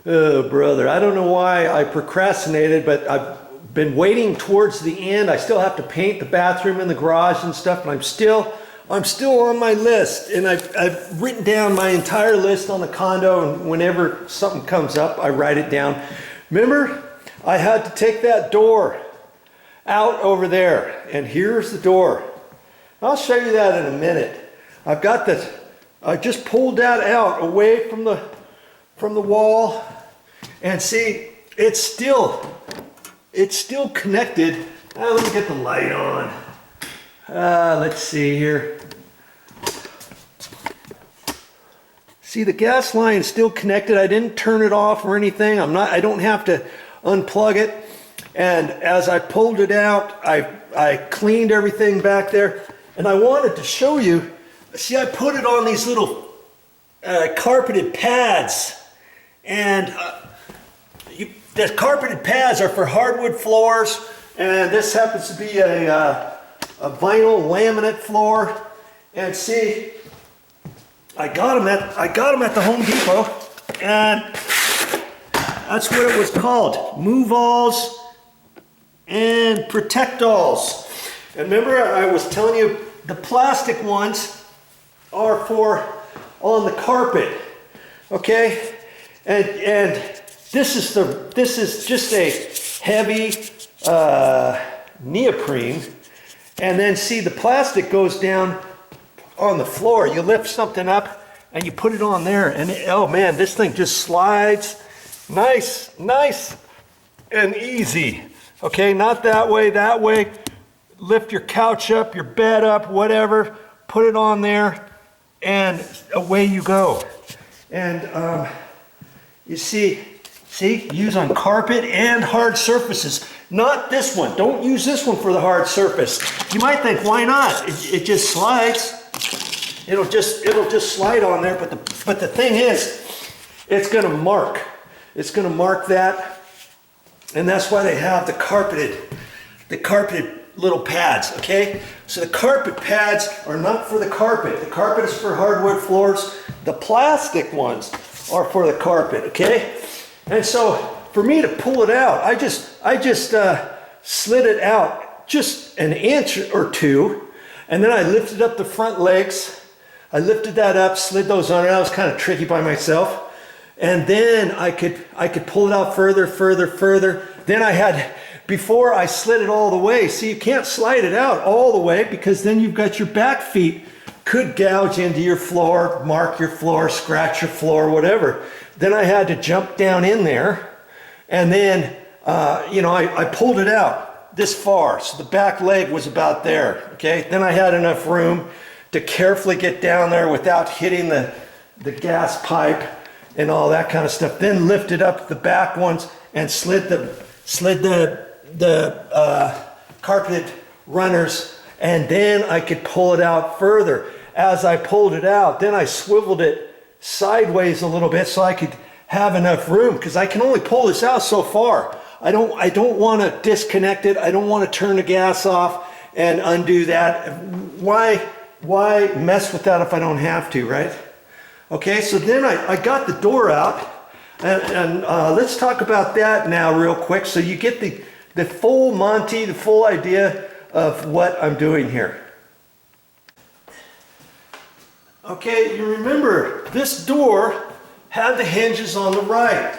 Oh, brother, I don't know why I procrastinated, but I've been waiting towards the end. I still have to paint the bathroom and the garage and stuff, and I'm still on my list. And I've written down my entire list on the condo, and whenever something comes up, I write it down. Remember, I had to take that door out over there, and here's the door. I'll show you that in a minute. I just pulled that out away from the wall, and see, it's still connected. Let me get the light on. Let's see here. See, the gas line is still connected. I didn't turn it off or anything. I don't have to unplug it. And as I pulled it out, I cleaned everything back there, and I wanted to show you. See, I put it on these little carpeted pads, and the carpeted pads are for hardwood floors, and this happens to be a vinyl laminate floor. And see, I got them at the Home Depot, and that's what it was called: Move-Alls and Protect-Alls. And remember, I was telling you the plastic ones are for on the carpet, okay? And this is just a heavy neoprene, and then see, the plastic goes down on the floor. You lift something up and you put it on there, and oh man, this thing just slides nice and easy. Okay, not that way, that way. Lift your couch up, your bed up, whatever, put it on there, and away you go. And you see, use on carpet and hard surfaces. Not this one. Don't use this one for the hard surface. You might think, why not? It just slides. It'll just slide on there. But the thing is, it's going to mark. It's going to mark that, and that's why they have the carpeted little pads. Okay. So the carpet pads are not for the carpet. The carpet is for hardwood floors. The plastic ones are for the carpet. Okay. And so for me to pull it out, I just slid it out just an inch or two, and then I lifted up the front legs. I lifted that up, slid those on, and I was kind of tricky by myself. And then I could pull it out further. Then before I slid it all the way, see, you can't slide it out all the way, because then you've got your back feet could gouge into your floor, mark your floor, scratch your floor, whatever. Then I had to jump down in there, and then, I pulled it out this far. So the back leg was about there, okay? Then I had enough room to carefully get down there without hitting the gas pipe and all that kind of stuff. Then lifted up the back ones and slid the carpeted runners, and then I could pull it out further. As I pulled it out, then I swiveled it sideways a little bit so I could have enough room, because I can only pull this out so far. I don't want to disconnect it. I don't want to turn the gas off and undo that. Why mess with that if I don't have to, right? Okay, so then I got the door out, and let's talk about that now real quick, so you get the full Monty, the full idea of what I'm doing here. Okay, you remember this door had the hinges on the right.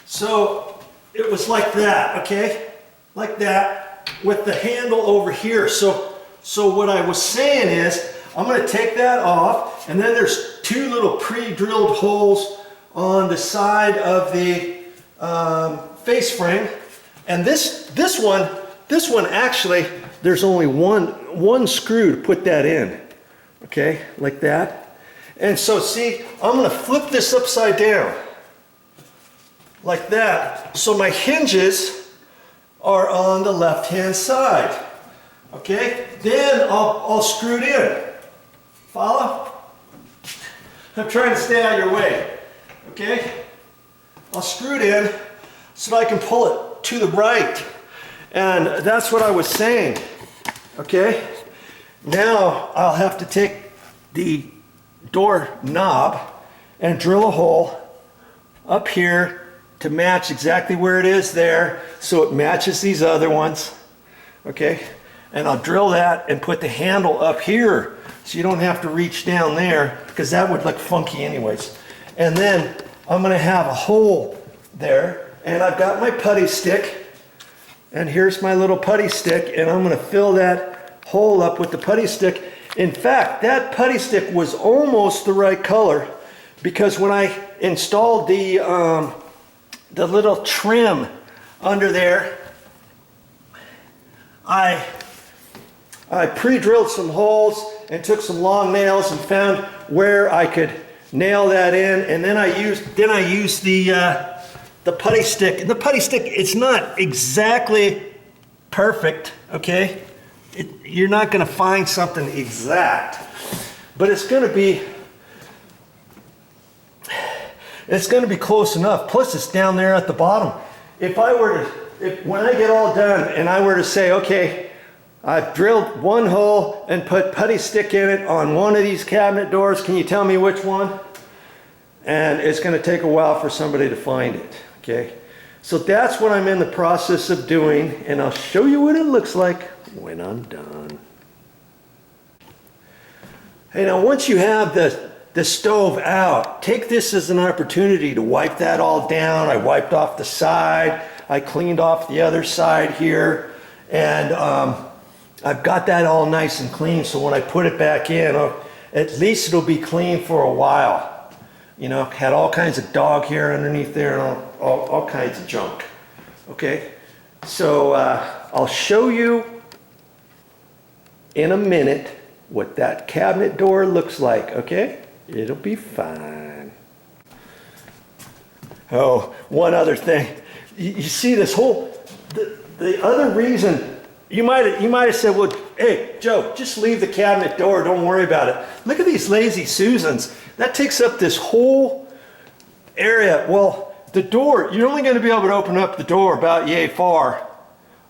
So it was like that, okay? Like that, with the handle over here. So what I was saying is, I'm going to take that off, and then there's two little pre-drilled holes on the side of the face frame. And this one actually, there's only one screw to put that in. Okay, like that. And so see, I'm going to flip this upside down like that. So my hinges are on the left-hand side. Okay, then I'll screw it in. Follow? I'm trying to stay out of your way. Okay, I'll screw it in so that I can pull it to the right. And that's what I was saying. Okay, now I'll have to take the door knob and drill a hole up here to match exactly where it is there, so it matches these other ones, okay? And I'll drill that and put the handle up here, so you don't have to reach down there, because that would look funky anyways. And then I'm gonna have a hole there, and I've got my putty stick, and here's my little putty stick, and I'm gonna fill that hole up with the putty stick. In fact, that putty stick was almost the right color, because when I installed the little trim under there, I pre-drilled some holes and took some long nails and found where I could nail that in, and then I used the putty stick. And the putty stick, it's not exactly perfect, okay? You're not going to find something exact, but it's going to be close enough. Plus, it's down there at the bottom. When I get all done and I were to say, okay, I've drilled one hole and put putty stick in it on one of these cabinet doors, can you tell me which one? And it's going to take a while for somebody to find it, okay? So that's what I'm in the process of doing, and I'll show you what it looks like when I'm done. Hey, now once you have the stove out, take this as an opportunity to wipe that all down. I wiped off the side, I cleaned off the other side here, and I've got that all nice and clean, so when I put it back in, at least it'll be clean for a while. You know, had all kinds of dog hair underneath there and all kinds of junk. Okay, so I'll show you in a minute what that cabinet door looks like, okay? It'll be fine. Oh, one other thing. You see this whole, the other reason, you might have said, well, hey, Joe, just leave the cabinet door, don't worry about it. Look at these lazy Susans. That takes up this whole area. Well, the door, you're only going to be able to open up the door about yay far.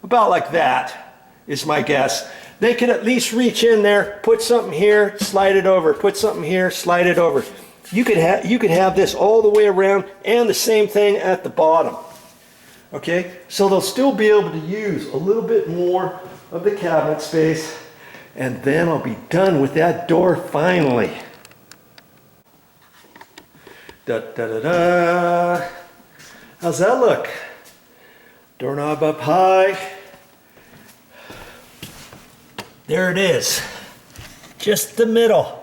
About like that is my guess. They can at least reach in there, put something here, slide it over, put something here, slide it over. You could have this all the way around and the same thing at the bottom. Okay, so they'll still be able to use a little bit more of the cabinet space, and then I'll be done with that door finally. Da, da, da, da. How's that look? Doorknob up high. There it is. Just the middle.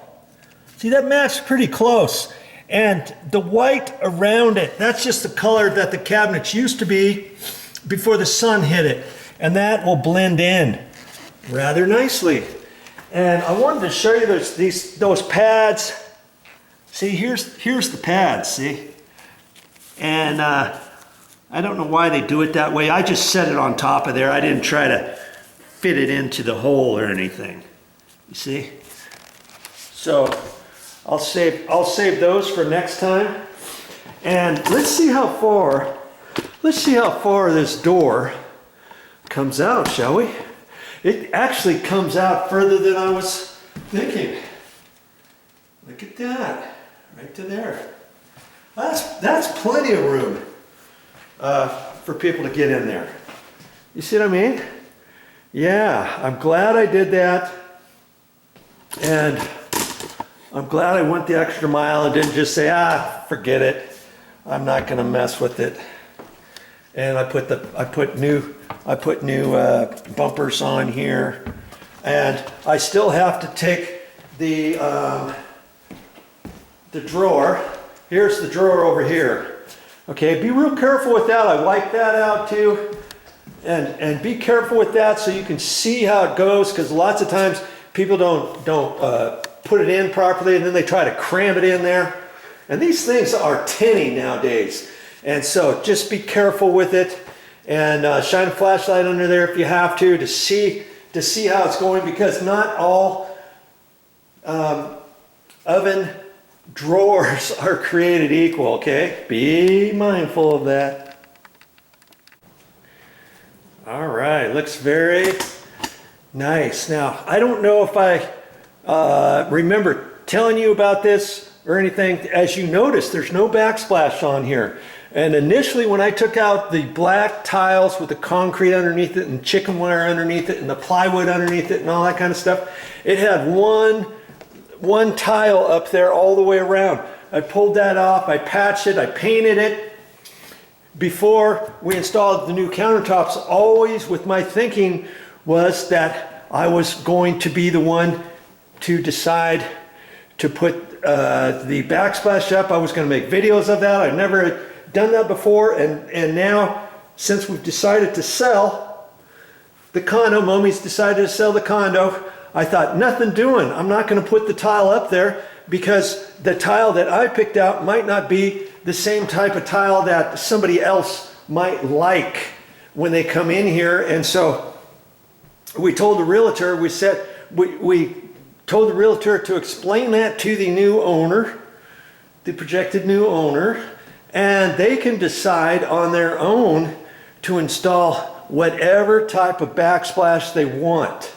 See, that matched pretty close. And the white around it, that's just the color that the cabinets used to be before the sun hit it. And that will blend in rather nicely. And I wanted to show you those pads. See, here's the pads, see? And I don't know why they do it that way. I just set it on top of there. I didn't try to fit it into the hole or anything. You see? So I'll save those for next time. And let's see how far this door comes out, shall we? It actually comes out further than I was thinking. Look at that, right to there. That's plenty of room for people to get in there. You see what I mean? Yeah, I'm glad I did that. And I'm glad I went the extra mile and didn't just say, forget it. I'm not going to mess with it. And I put new bumpers on here, and I still have to take the drawer. Here's the drawer over here. Okay, be real careful with that. I wiped that out too, and be careful with that so you can see how it goes, because lots of times people don't put it in properly, and then they try to cram it in there. And these things are tinny nowadays. And so just be careful with it, and shine a flashlight under there if you have to see how it's going, because not all oven drawers are created equal, okay? Be mindful of that. All right, looks very nice. Now, I don't know if I remember telling you about this or anything. As you notice, there's no backsplash on here. And initially when I took out the black tiles with the concrete underneath it and chicken wire underneath it and the plywood underneath it and all that kind of stuff, it had one tile up there all the way around. I pulled that off, I patched it, I painted it. Before we installed the new countertops, always with my thinking was that I was going to be the one to decide to put the backsplash up. I was going to make videos of that. I've never done that before, and now, since we've decided to sell the condo, Mommy's decided to sell the condo, I thought, nothing doing. I'm not going to put the tile up there because the tile that I picked out might not be the same type of tile that somebody else might like when they come in here. And so we told the realtor, we told the realtor to explain that to the new owner, the projected new owner, and they can decide on their own to install whatever type of backsplash they want.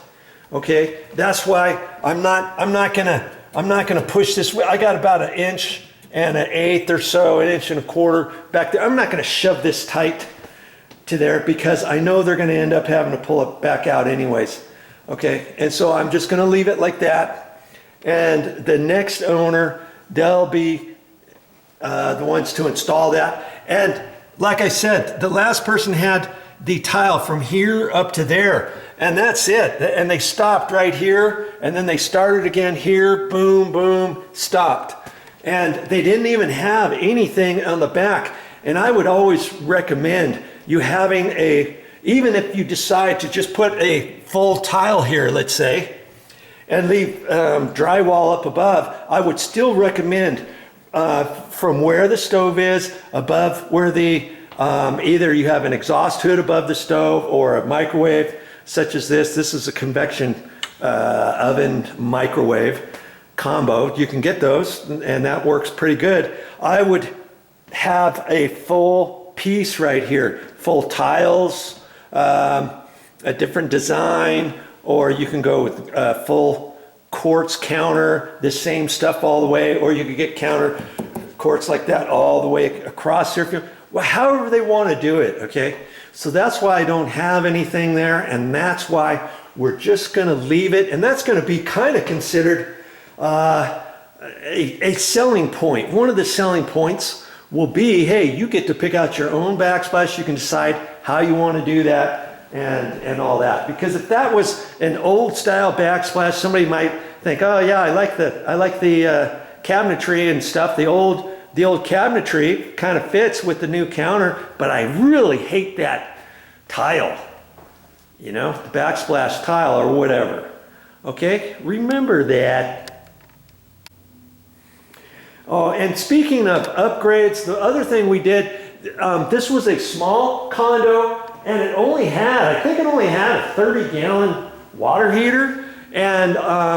Okay, that's why I'm not gonna push this. I got about 1 inch and 1/8 or so, 1 inch and 1/4 back there. I'm not gonna shove this tight to there because I know they're gonna end up having to pull it back out anyways. Okay, and so I'm just gonna leave it like that. And the next owner, they'll be the ones to install that. And like I said, the last person had the tile from here up to there, and that's it. And they stopped right here, and then they started again here, boom, boom, stopped. And they didn't even have anything on the back. And I would always recommend you having even if you decide to just put a full tile here, let's say, and leave drywall up above, I would still recommend from where the stove is, above where the either you have an exhaust hood above the stove or a microwave such as this. This is a convection oven microwave combo. You can get those, and that works pretty good. I would have a full piece right here, full tiles, a different design, or you can go with full quartz counter, the same stuff all the way, or you could get counter quartz like that all the way across here. Well, however they want to do it, okay? So that's why I don't have anything there, and that's why we're just going to leave it, and that's going to be kind of considered a selling point. One of the selling points will be, hey, you get to pick out your own backsplash. You can decide how you want to do that and all that. Because if that was an old style backsplash, somebody might think, oh yeah, I like the cabinetry and stuff. The old cabinetry kind of fits with the new counter, but I really hate that tile, you know, the backsplash tile or whatever. Okay, remember that. Oh, and speaking of upgrades, the other thing we did, this was a small condo, and it only had, I think it only had a 30-gallon water heater, and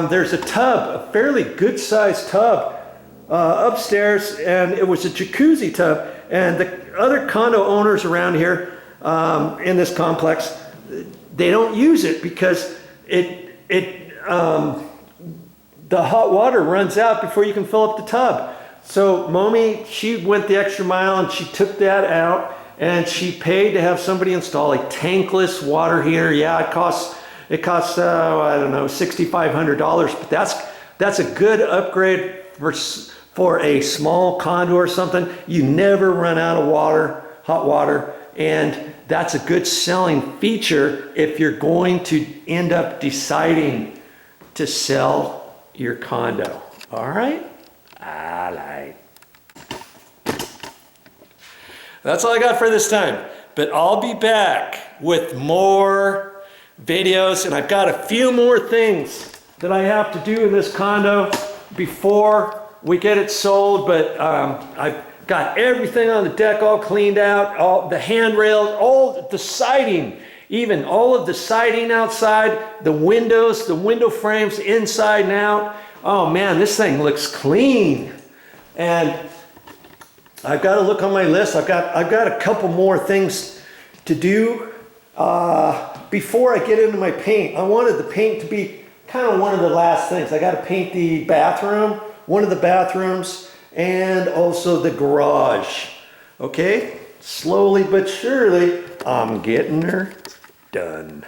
there's a tub, a fairly good sized tub upstairs, and it was a jacuzzi tub. And the other condo owners around here in this complex, they don't use it because the hot water runs out before you can fill up the tub. So Mommy, she went the extra mile and she took that out, and she paid to have somebody install a tankless water heater. Yeah, it costs I don't know, $6,500, but that's a good upgrade for a small condo or something. You never run out of water, hot water, and that's a good selling feature if you're going to end up deciding to sell your condo. All right? All right. That's all I got for this time, but I'll be back with more videos, and I've got a few more things that I have to do in this condo before we get it sold, but I've got everything on the deck all cleaned out, all the handrails, all the siding, even all of the siding outside, the windows, the window frames inside and out. Oh man, this thing looks clean. And I've got to look on my list. I've got a couple more things to do before I get into my paint. I wanted the paint to be kind of one of the last things. I got to paint the bathroom, one of the bathrooms, and also the garage. Okay, slowly but surely, I'm getting her done.